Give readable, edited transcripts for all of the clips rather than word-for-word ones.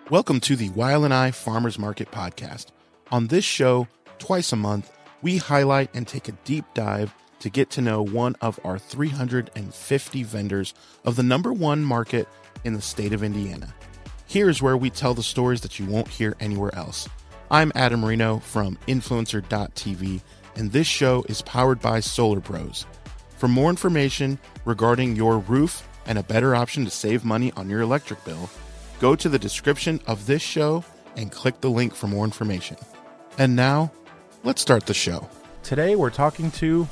Welcome to the ylni Farmers Market podcast. On this show, twice a month, we highlight and take a deep dive to get to know one of our 350 vendors of the number one market in the state of Indiana. Here's where we tell the stories that you won't hear anywhere else. I'm Adam Reno from Influencer.tv, and this show is powered by Solar Pros. For more information regarding your roof and a better option to save money on your electric bill, go to the description of this show and click the link for more information. And now, let's start the show. Today we're talking to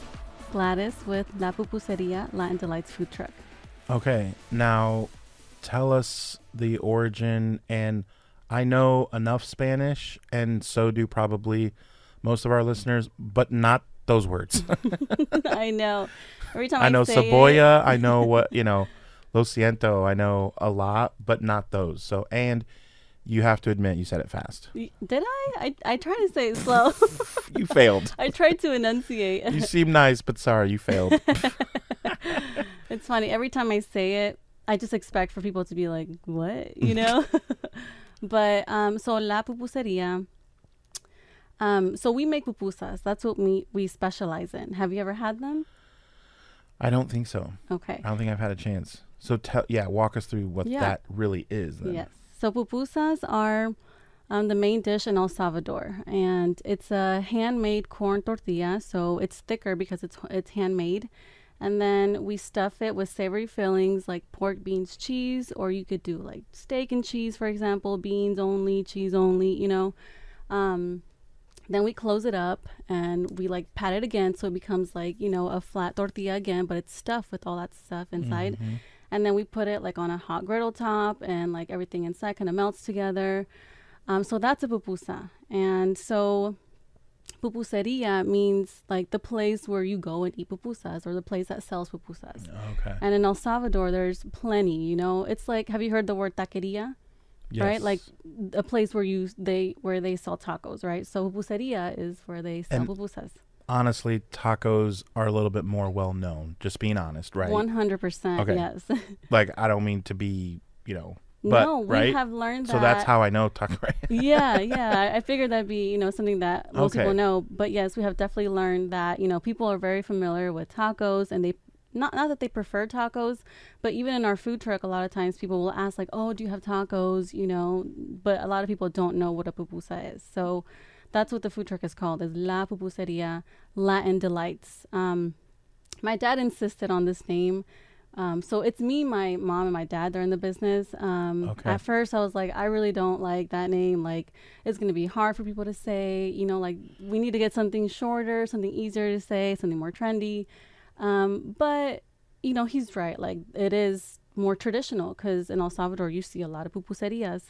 Gladys with La Pupuseria Latin Delights food truck. Okay, now tell us the origin. And I know enough Spanish, and so do probably most of our listeners, but not those words. I know. Every time I know say cebolla. it. I know what, lo siento. I know a lot, but not those. So, and you have to admit you said it fast. Did I? I tried to say it slow. You failed. I tried to enunciate. You seem nice, but sorry, you failed. It's funny. Every time I say it, I just expect for people to be like, what? But, so La Pupuseria. So we make pupusas. That's what we specialize in. Have you ever had them? I don't think so. Okay. I don't think I've had a chance. So walk us through what that really is then. Yes. So pupusas are the main dish in El Salvador, and it's a handmade corn tortilla. So it's thicker because it's handmade, and then we stuff it with savory fillings like pork, beans, cheese, or you could do like steak and cheese, for example, beans only, cheese only. Then we close it up and we like pat it again so it becomes like a flat tortilla again, but it's stuffed with all that stuff inside. Mm-hmm. And then we put it like on a hot griddle top, and like everything inside kind of melts together. So that's a pupusa. And so pupuseria means like the place where you go and eat pupusas, or the place that sells pupusas. Okay. And in El Salvador, there's plenty, It's like, have you heard the word taqueria? Yes. Right? Like a place where they sell tacos, right? So pupuseria is where they sell pupusas. Honestly, tacos are a little bit more well known, just being honest, right? 100%, okay. Yes. Like, I don't mean to be, but no, we right? have learned that. So that's how I know taco, right? yeah. I figured that'd be, something that most people know. But yes, we have definitely learned that, people are very familiar with tacos, and they not that they prefer tacos, but even in our food truck, a lot of times people will ask like, oh, do you have tacos? But a lot of people don't know what a pupusa is. So that's what the food truck is called, is La Pupuseria Latin Delights. My dad insisted on this name. So it's me, my mom, and my dad. They're in the business. At first I was like, I really don't like that name. Like, it's going to be hard for people to say, like we need to get something shorter, something easier to say, something more trendy. But he's right. Like, it is more traditional, because in El Salvador you see a lot of pupuserias,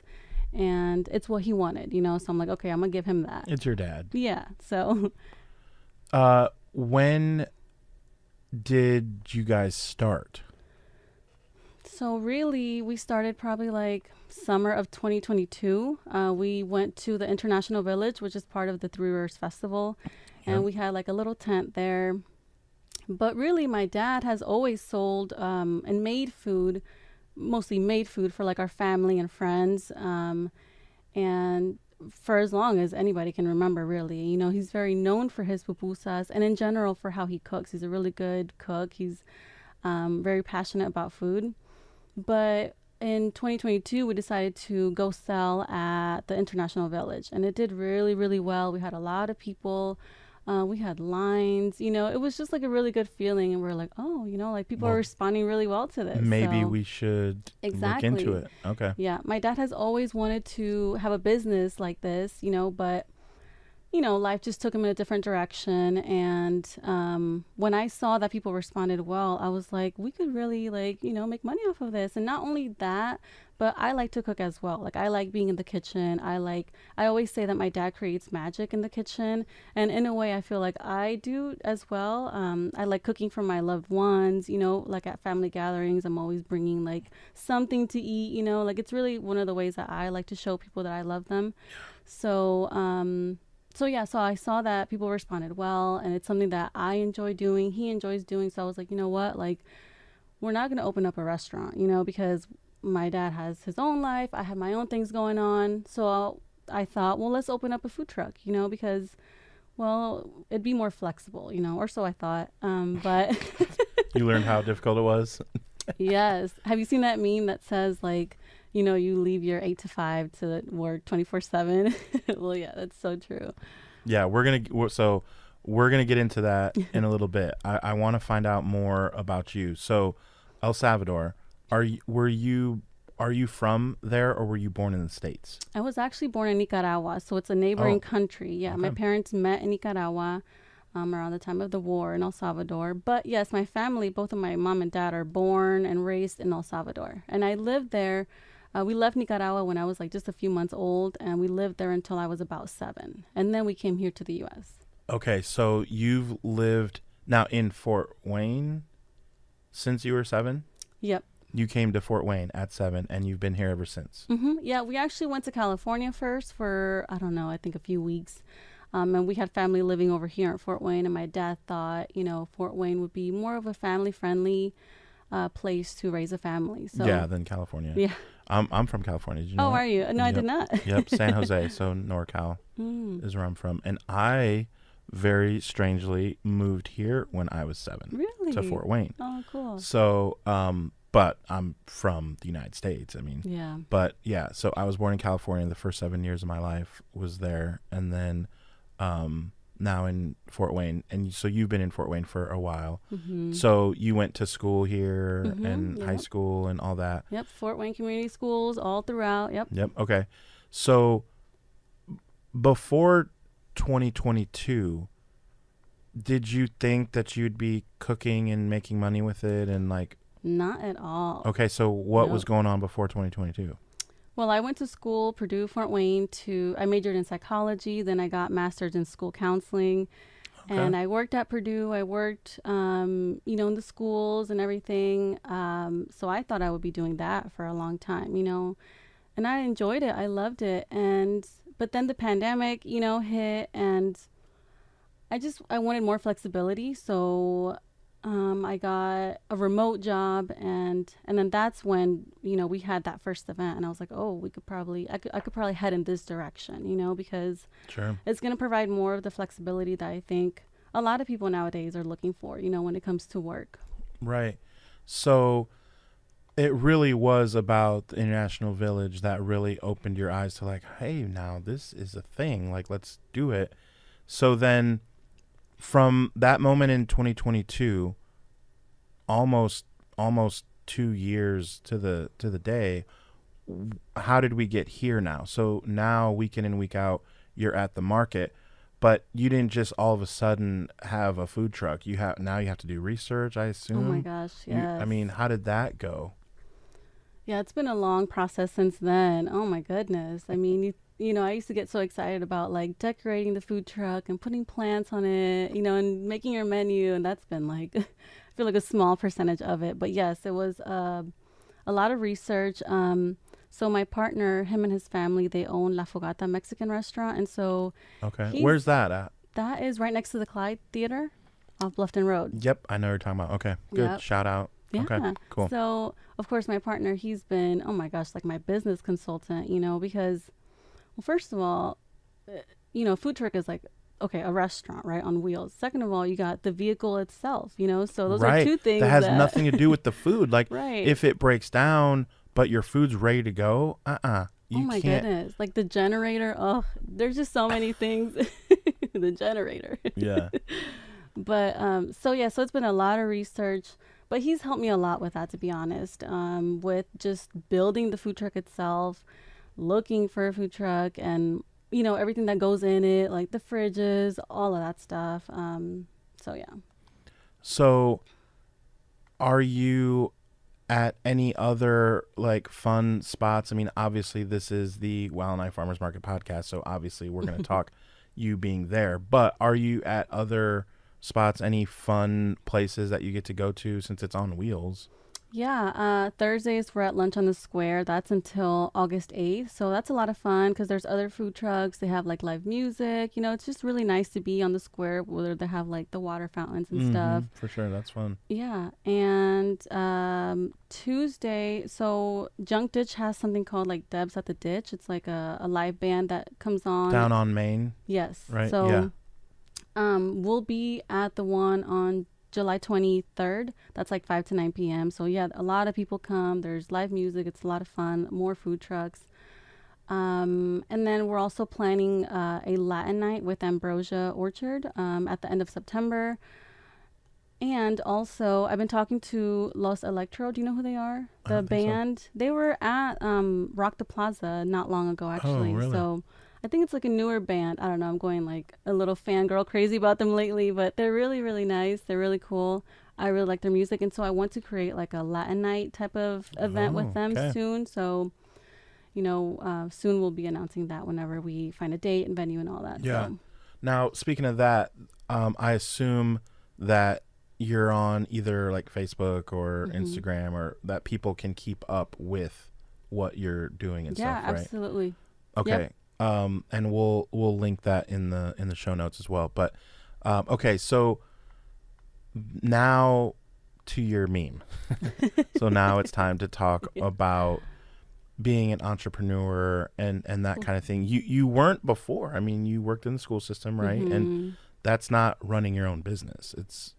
and it's what he wanted, so I'm like, okay, I'm gonna give him that. It's your dad. Yeah. So when did you guys start? So really, we started probably like summer of 2022. We went to the International Village, which is part of the Three Rivers Festival, and we had like a little tent there. But really, my dad has always sold and made food, mostly made food for like our family and friends, and for as long as anybody can remember, really. He's very known for his pupusas, and in general for how he cooks. He's a really good cook. He's very passionate about food. But in 2022, we decided to go sell at the International Village, and it did really, really well. We had a lot of people. We had lines, it was just like a really good feeling. And we're like, oh, like people are responding really well to this. Maybe we should look into it. Okay. Yeah. My dad has always wanted to have a business like this, but, life just took him in a different direction. And when I saw that people responded well, I was like, we could really make money off of this. And not only that, but I like to cook as well. Like, I like being in the kitchen. I always say that my dad creates magic in the kitchen. And in a way, I feel like I do as well. I like cooking for my loved ones, like at family gatherings, I'm always bringing like something to eat, like it's really one of the ways that I like to show people that I love them. So I saw that people responded well, and it's something that I enjoy doing. He enjoys doing. So I was like, you know what? Like, we're not going to open up a restaurant, because my dad has his own life. I have my own things going on. So I thought, well, let's open up a food truck, because, well, it'd be more flexible, or so I thought. But you learned how difficult it was. Yes. Have you seen that meme that says like, you leave your 8 to 5 to work 24/7? Well, yeah, that's so true. Yeah, we're gonna get into that in a little bit. I want to find out more about you. So, El Salvador, are you from there, or were you born in the States? I was actually born in Nicaragua, so it's a neighboring country. Yeah, okay. My parents met in Nicaragua around the time of the war in El Salvador. But yes, my family, both of my mom and dad, are born and raised in El Salvador, and I lived there. We left Nicaragua when I was like just a few months old, and we lived there until I was about 7. And then we came here to the U.S. Okay, so you've lived now in Fort Wayne since you were 7? Yep. You came to Fort Wayne at 7, and you've been here ever since? Mm-hmm. Yeah, we actually went to California first for, I don't know, I think a few weeks. And we had family living over here in Fort Wayne, and my dad thought, Fort Wayne would be more of a family-friendly place to raise a family. So yeah, than California. Yeah. I'm from California. Did you know that? Are you? No, yep. I did not. Yep, San Jose, so NorCal is where I'm from. And I, very strangely, moved here when I was 7. Really? To Fort Wayne. Oh, cool. So, but I'm from the United States. I mean, yeah. But yeah, so I was born in California. The first 7 years of my life was there, and then now in Fort Wayne. And so you've been in Fort Wayne for a while. Mm-hmm. So you went to school here and high school and all that. Yep. Fort Wayne Community Schools all throughout. Yep. Okay. So before 2022, did you think that you'd be cooking and making money with it and like? Not at all. Okay. So what was going on before 2022? Well, I went to school, Purdue, Fort Wayne, I majored in psychology. Then I got master's in school counseling. Okay. And I worked at Purdue. I worked, in the schools and everything. So I thought I would be doing that for a long time, and I enjoyed it. I loved it. But then the pandemic, hit, and I wanted more flexibility. So I got a remote job, and then that's when, we had that first event, and I was like, oh, I could probably head in this direction, because sure, it's going to provide more of the flexibility that I think a lot of people nowadays are looking for, when it comes to work. Right. So it really was about the International Village that really opened your eyes to like, hey, now this is a thing, like, let's do it. So then from that moment in 2022, almost 2 years to the day, how did we get here now? So now week in and week out, you're at the market, but you didn't just all of a sudden have a food truck. You have to do research, I assume. Oh my gosh, yes. How did that go? Yeah, it's been a long process since then. Oh my goodness. I mean, I used to get so excited about like decorating the food truck and putting plants on it, and making your menu. And that's been like, I feel like a small percentage of it. But yes, it was a lot of research. So my partner, him and his family, they own La Fogata Mexican restaurant. And so. Okay. Where's that at? That is right next to the Clyde Theater off Bluffton Road. Yep. I know what you're talking about. Okay. Good. Yep. Shout out. Yeah. Okay, cool. So, of course, my partner, he's been, oh my gosh, like my business consultant, because, well, first of all, food truck is like, okay, a restaurant, right, on wheels. Second of all, you got the vehicle itself, so those are two things that has nothing to do with the food. Like, right. If it breaks down, but your food's ready to go, you can't. Oh my goodness. Like the generator, there's just so many things. The generator. Yeah. But, so it's been a lot of research. But he's helped me a lot with that, to be honest, with just building the food truck itself, looking for a food truck, and, everything that goes in it, like the fridges, all of that stuff. So are you at any other, like, fun spots? I mean, obviously, this is the Ylni Farmers Market podcast, so obviously we're going to talk you being there. But are you at other spots, any fun places that you get to go to since it's on wheels? Yeah, Thursdays we're at Lunch on the Square. That's until August 8th. So that's a lot of fun because there's other food trucks. They have like live music. It's just really nice to be on the square where they have like the water fountains and stuff. For sure. That's fun. Yeah. And Tuesday, so Junk Ditch has something called like Debs at the Ditch. It's like a live band that comes on. Down on Main. Yes. Right. So, yeah. We'll be at the one on July 23rd. That's like 5 to 9 p.m. So yeah, a lot of people come. There's live music. It's a lot of fun. More food trucks. And then we're also planning a Latin night with Ambrosia Orchard at the end of September. And also, I've been talking to Los Electro. Do you know who they are? The band. So. They were at Rock the Plaza not long ago, actually. Oh, really? So I think it's like a newer band. I don't know. I'm going like a little fangirl crazy about them lately, but they're really, really nice. They're really cool. I really like their music. And so I want to create like a Latin night type of event with them soon. So, soon we'll be announcing that whenever we find a date and venue and all that. Yeah. So. Now, speaking of that, I assume that you're on either like Facebook or Instagram, or that people can keep up with what you're doing and stuff, right? Yeah, absolutely. Okay. Yep. And we'll link that in the show notes as well. But okay, so now to your meme. So now it's time to talk about being an entrepreneur and that kind of thing. You weren't before. I mean, you worked in the school system, right? And that's not running your own business. It's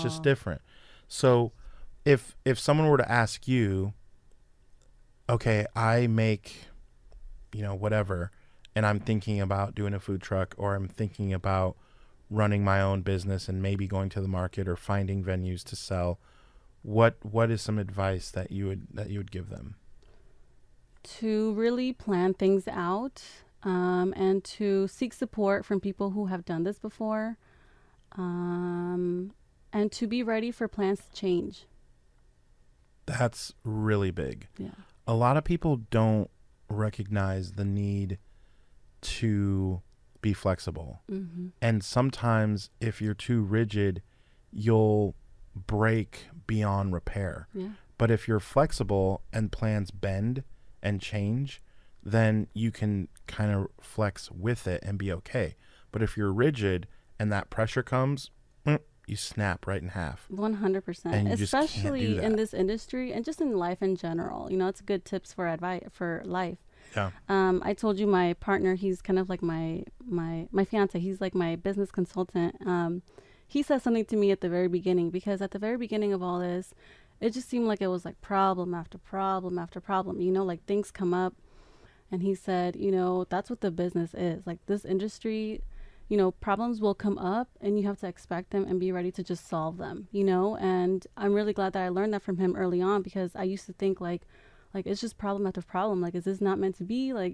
just different. So if someone were to ask you, okay, I make, whatever, and I'm thinking about doing a food truck, or I'm thinking about running my own business and maybe going to the market or finding venues to sell, what is some advice that you would give them? To really plan things out, and to seek support from people who have done this before, and to be ready for plans to change. That's really big. Yeah. A lot of people don't recognize the need to be flexible. And sometimes if you're too rigid, you'll break beyond repair. Yeah. But if you're flexible and plans bend and change, then you can kind of flex with it and be okay. But if you're rigid and that pressure comes, you snap right in half. 100%. Especially in this industry and just in life in general. It's good tips for advice for life. Yeah. I told you my partner, he's kind of like my fiance. He's like my business consultant. He said something to me at the very beginning, because at the very beginning of all this, it just seemed like it was like problem after problem after problem, like things come up. And he said, that's what the business is. Like this industry, problems will come up and you have to expect them and be ready to just solve them, and I'm really glad that I learned that from him early on, because I used to think like it's just problem after problem. Like, is this not meant to be? Like,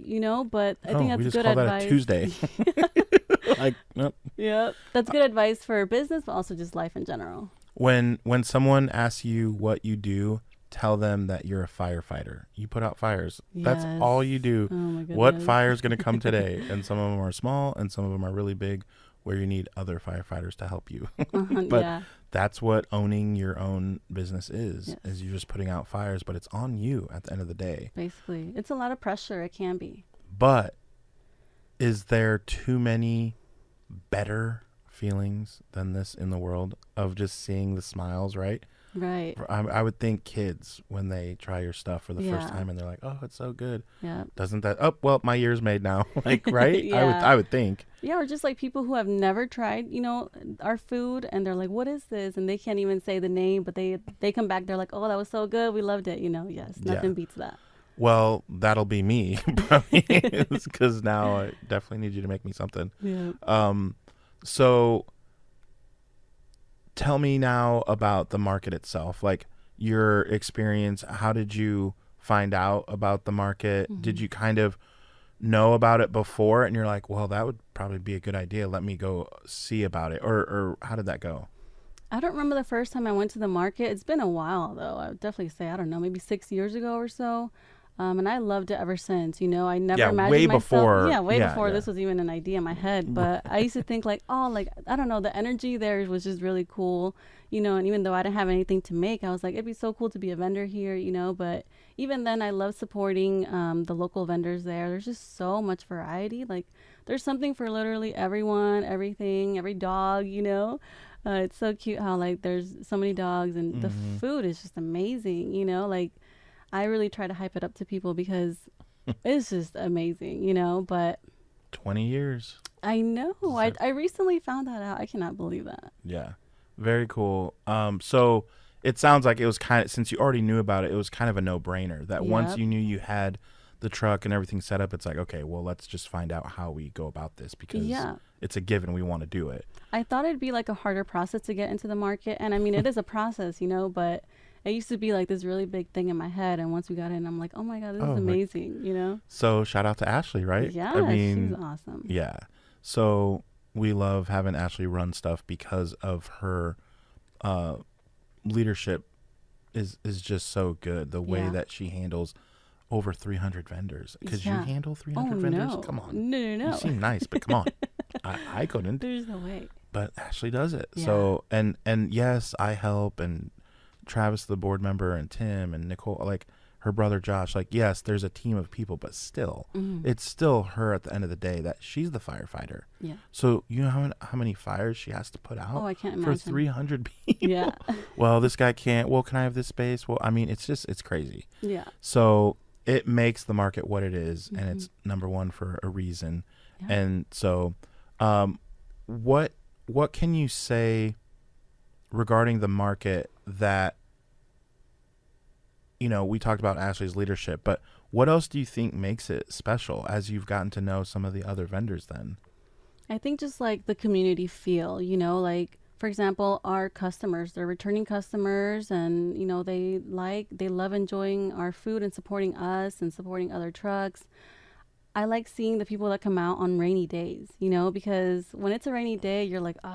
but I think that's good advice. We just call that a Tuesday. Like, nope. Yeah, that's good advice for business, but also just life in general. When someone asks you what you do, tell them that you're a firefighter. You put out fires. Yes. That's all you do. Oh my goodness. What fire is going to come today? And some of them are small and some of them are really big, where you need other firefighters to help you. But that's what owning your own business is you're just putting out fires, but it's on you at the end of the day. Basically. It's a lot of pressure. It can be. But is there too many better feelings than this in the world of just seeing the smiles, right? Right. I would think kids, when they try your stuff for the first time and they're like, oh, it's so good. Yeah. Doesn't that, oh, well, my year's made now. Like, right? Yeah. I would think. Yeah, or just like people who have never tried, our food, and they're like, what is this? And they can't even say the name, but they come back, they're like, oh, that was so good. We loved it. Yes, nothing beats that. Well, that'll be me. Because now I definitely need you to make me something. Yeah. So tell me now about the market itself, like your experience. How did you find out about the market? Mm-hmm. Did you kind of know about it before and you're like, well, that would probably be a good idea, let me go see about it? Or how did that go? I don't remember the first time I went to the market. It's been a while, though. I would definitely say, I don't know, maybe 6 years ago or so. And I loved it ever since. I never imagined way myself. Before, Way before this was even an idea in my head. But I used to think like, oh, like, I don't know, the energy there was just really cool. And even though I didn't have anything to make, I was like, it'd be so cool to be a vendor here, But even then, I love supporting the local vendors there. There's just so much variety. Like, there's something for literally everyone, everything, every dog, It's so cute how, like, there's so many dogs, and the food is just amazing, Like, I really try to hype it up to people because it's just amazing, But 20 years. I know. I recently found that out. I cannot believe that. Yeah. Very cool. So it sounds like it was kind of, since you already knew about it, it was kind of a no-brainer that once you knew you had the truck and everything set up, it's like, okay, well, let's just find out how we go about this because it's a given. We want to do it. I thought it'd be like a harder process to get into the market. And I mean, it is a process, but it used to be like this really big thing in my head. And once we got in, I'm like, oh my God, this is amazing, So shout out to Ashley, right? Yeah, I mean, she's awesome. Yeah. So we love having Ashley run stuff because of her leadership is just so good. The way that she handles over 300 vendors. Could you handle 300 vendors? No. Come on. No. You seem nice, but come on. I couldn't. There's no way. But Ashley does it. Yeah. So, and yes, I help, and Travis, the board member, and Tim, and Nicole, like her brother Josh, like, yes, there's a team of people, but still, it's still her at the end of the day that she's the firefighter. Yeah. So you know how many fires she has to put out? Oh, I can't imagine. For 300 people. Yeah. Well, this guy can't. Well, can I have this space? Well, I mean, it's crazy. Yeah. So it makes the market what it is, and it's number one for a reason. Yeah. And so, what can you say regarding the market that, we talked about Ashley's leadership, but what else do you think makes it special as you've gotten to know some of the other vendors then? I think just like the community feel, like, for example, our customers, they're returning customers, and, they love enjoying our food and supporting us and supporting other trucks. I like seeing the people that come out on rainy days, because when it's a rainy day, you're like, like,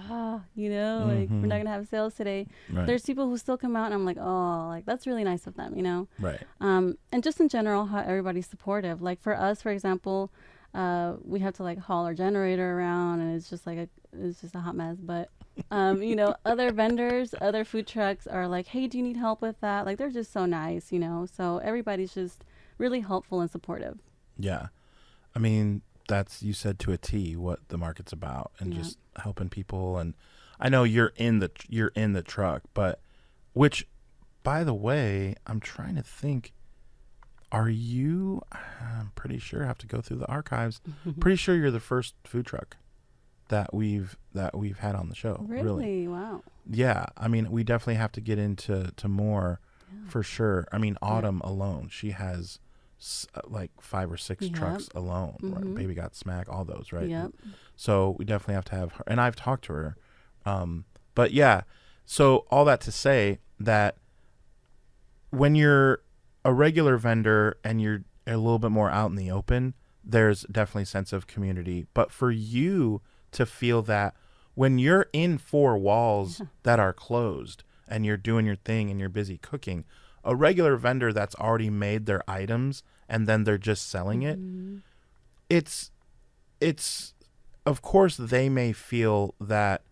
we're not going to have sales today. Right. There's people who still come out, and I'm like, oh, like, that's really nice of them, Right. And just in general, how everybody's supportive. Like for us, for example, we have to like haul our generator around, and it's just a hot mess. But, other vendors, other food trucks are like, hey, do you need help with that? Like, they're just so nice, so everybody's just really helpful and supportive. Yeah. I mean, that's, you said to a T what the market's about, and just helping people. And I know you're in the truck, but which, by the way, I'm trying to think, I'm pretty sure I have to go through the archives. Pretty sure you're the first food truck that we've had on the show. Really? Wow. Yeah. I mean, we definitely have to get into more for sure. I mean, Autumn alone, she has like 5 or 6 trucks alone. Right? Baby Got Smack, all those, right? Yep. So we definitely have to have her, and I've talked to her. But yeah, so all that to say that when you're a regular vendor and you're a little bit more out in the open, there's definitely a sense of community. But for you to feel that when you're in 4 walls that are closed and you're doing your thing and you're busy cooking, a regular vendor that's already made their items and then they're just selling it, it's of course they may feel that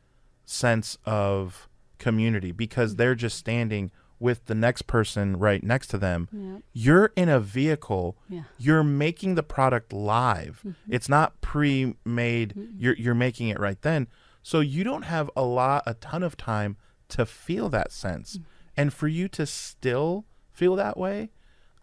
sense of community because they're just standing with the next person right next to them. Yep. You're in a vehicle. Yeah. You're making the product live. It's not pre-made. You're making it right then. So you don't have a ton of time to feel that sense. And for you to still feel that way,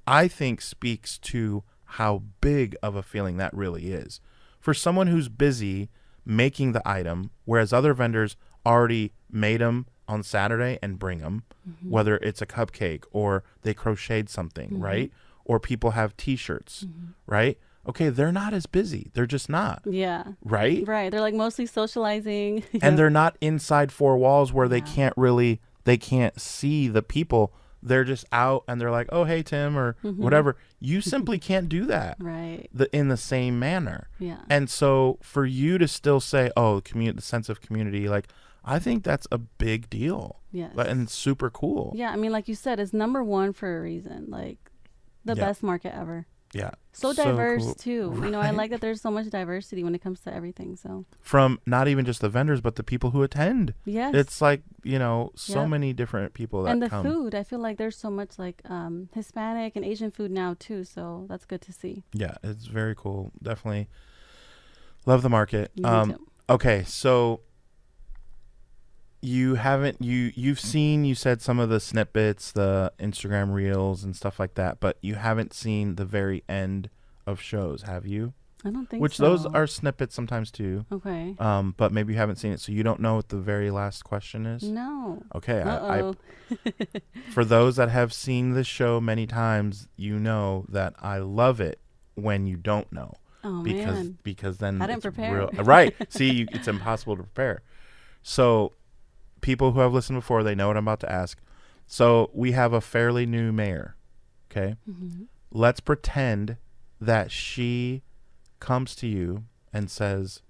I think speaks to how big of a feeling that really is. For someone who's busy making the item, whereas other vendors already made them on Saturday and bring them, whether it's a cupcake or they crocheted something, right? Or people have T-shirts, right? Okay, they're not as busy. They're just not. Yeah. Right? Right. They're like mostly socializing. And they're not inside 4 walls where they can't see the people. They're just out and they're like, oh, hey, Tim, or whatever. You simply can't do that in the same manner. Yeah. And so for you to still say, oh, the sense of community, like, I think that's a big deal. Yes. And super cool. Yeah. I mean, like you said, it's number one for a reason. Like, The best market ever. Yeah. So diverse cool. too. Right? You know, I like that there's so much diversity when it comes to everything. So from not even just the vendors, but the people who attend. Yes. It's like, so many different people that come. And the come. food, I feel like there's so much like Hispanic and Asian food now too. So that's good to see. Yeah, it's very cool. Definitely love the market. Me too. Okay, so you said some of the snippets, the Instagram reels and stuff like that, but you haven't seen the very end of shows, have you? I don't think Which so. those are snippets sometimes too. Okay. But maybe you haven't seen it, so you don't know what the very last question is? No. Okay. I For those that have seen the show many times, you know that I love it when you don't know. Oh, because then I didn't it's prepare. Right. See, it's impossible to prepare. So people who have listened before, they know what I'm about to ask. So we have a fairly new mayor. Okay. Mm-hmm. Let's pretend that she comes to you and says,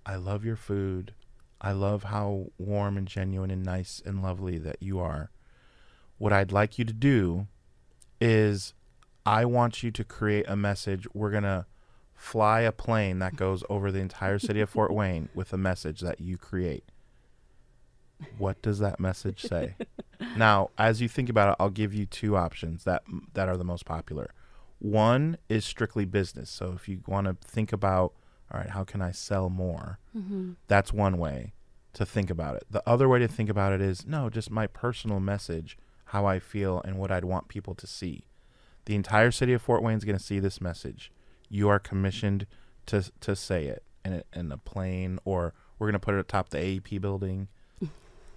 I love your food. I love how warm and genuine and nice and lovely that you are. What I'd like you to do is I want you to create a message. We're going to fly a plane that goes over the entire city of Fort Wayne with a message that you create. What does that message say? Now, as you think about it, I'll give you two options that are the most popular. One is strictly business. So if you want to think about, all right, how can I sell more? Mm-hmm. That's one way to think about it. The other way to think about it is, no, just my personal message, how I feel and what I'd want people to see. The entire city of Fort Wayne is going to see this message. You are commissioned to say it in a plane, or we're going to put it atop the AEP building,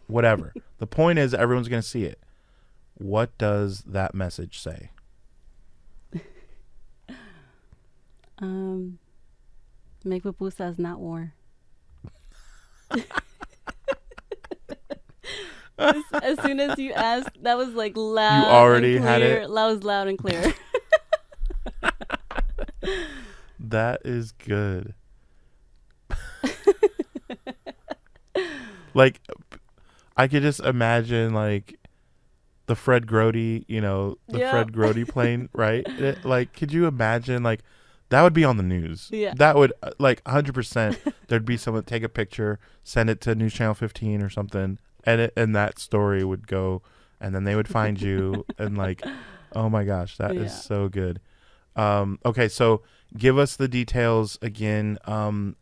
whatever. The point is everyone's going to see it. What does that message say? Make pupusas, not war. As soon as you asked, that was like loud. You already and clear. had it? That was loud and clear. That is good. Like, I could just imagine like the Fred Grody, Fred Grody plane, right? Like, could you imagine like that would be on the news? Yeah. That would 100%. There'd be someone take a picture, send it to News Channel 15 or something, and that story would go, and then they would find you, and like, oh my gosh, that is so good. Okay, so give us the details again. The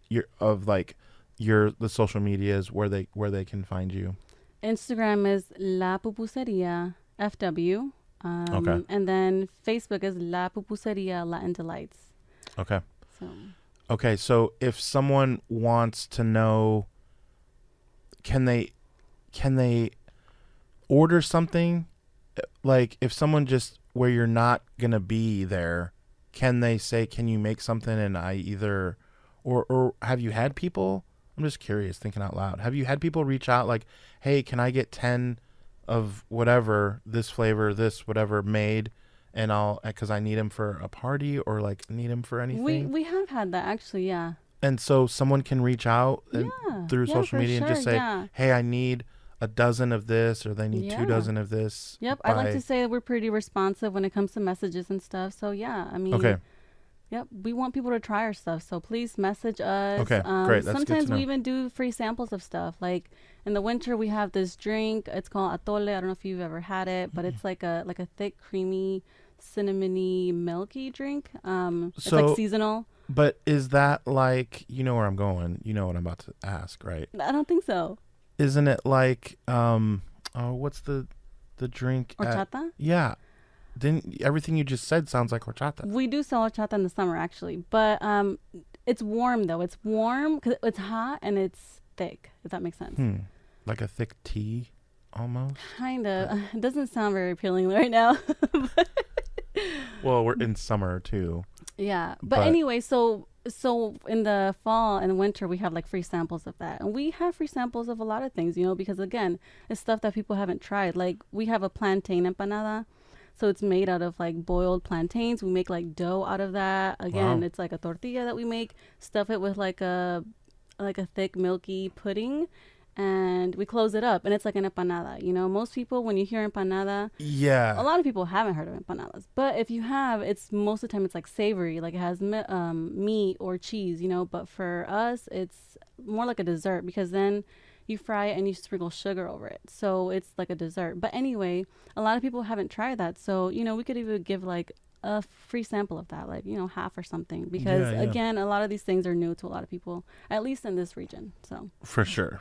social medias where they can find you. Instagram is La Pupuseria FW. Okay. And then Facebook is La Pupuseria Latin Delights. Okay. So. Okay, so if someone wants to know, can they order something? Like if someone just where you're not gonna be there, can they say, can you make something and I either, or have you had people? I'm just curious, thinking out loud. Have you had people reach out like, hey, can I get 10 of whatever, this flavor, this whatever made, and because I need them for a party or like need them for anything? We have had that actually, yeah. And so someone can reach out through social media and just say, hey, I need a dozen of this, or they need 2 dozen of this. Yep, I'd like to say that we're pretty responsive when it comes to messages and stuff. So yeah, I mean, okay. Yep, we want people to try our stuff, so please message us. Okay, great. That's sometimes good to know. we even do free samples of stuff. Like in the winter, we have this drink. It's called atole. I don't know if you've ever had it, but it's like a thick, creamy, cinnamony, milky drink. It's like seasonal. But is that like, you know where I'm going? You know what I'm about to ask, right? I don't think so. Isn't it like what's the drink? Horchata? Yeah. Everything you just said sounds like horchata. We do sell horchata in the summer, actually. But it's warm, though. It's warm because it's hot and it's thick, if that makes sense. Like a thick tea, almost? Kind of. It doesn't sound very appealing right now. Well, we're in summer, too. Yeah. But anyway, so in the fall and winter, we have like free samples of that. And we have free samples of a lot of things, because, again, it's stuff that people haven't tried. Like, we have a plantain empanada. So it's made out of like boiled plantains. We make like dough out of that. Again, It's like a tortilla that we make. Stuff it with like a thick milky pudding, and we close it up, and it's like an empanada. You know, most people, when you hear empanada, Yeah. a lot of people haven't heard of empanadas. But if you have, it's most of the time it's like savory, like it has meat or cheese, you know. But for us, it's more like a dessert, because then you fry it and you sprinkle sugar over it. So it's like a dessert. But anyway, a lot of people haven't tried that. So, you know, we could even give like a free sample of that, like, you know, half or something, because again, a lot of these things are new to a lot of people, at least in this region. So for sure.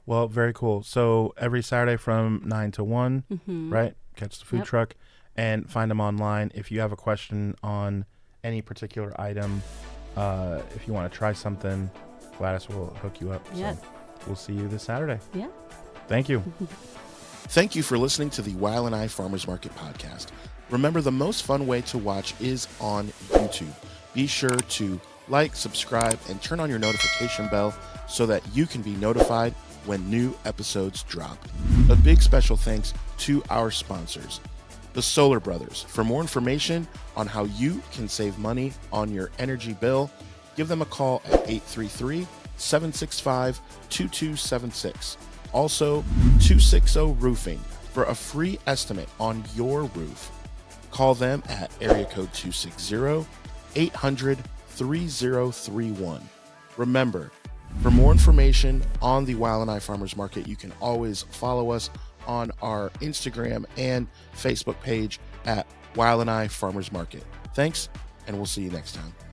Well, very cool. So every Saturday from 9 to 1, right? Catch the food truck and find them online. If you have a question on any particular item, if you want to try something, Gladys will hook you up. Yes. So we'll see you this Saturday. Yeah. Thank you. Thank you for listening to the Weil and I Farmers Market podcast. Remember, the most fun way to watch is on YouTube. Be sure to like, subscribe, and turn on your notification bell so that you can be notified when new episodes drop. A big special thanks to our sponsors, the Solar Brothers. For more information on how you can save money on your energy bill, give them a call at 833-765-2276. Also, 260 Roofing for a free estimate on your roof. Call them at area code 260-800-3031. Remember, for more information on the Weil and I Farmers Market, you can always follow us on our Instagram and Facebook page at Weil and I Farmers Market. Thanks, and we'll see you next time.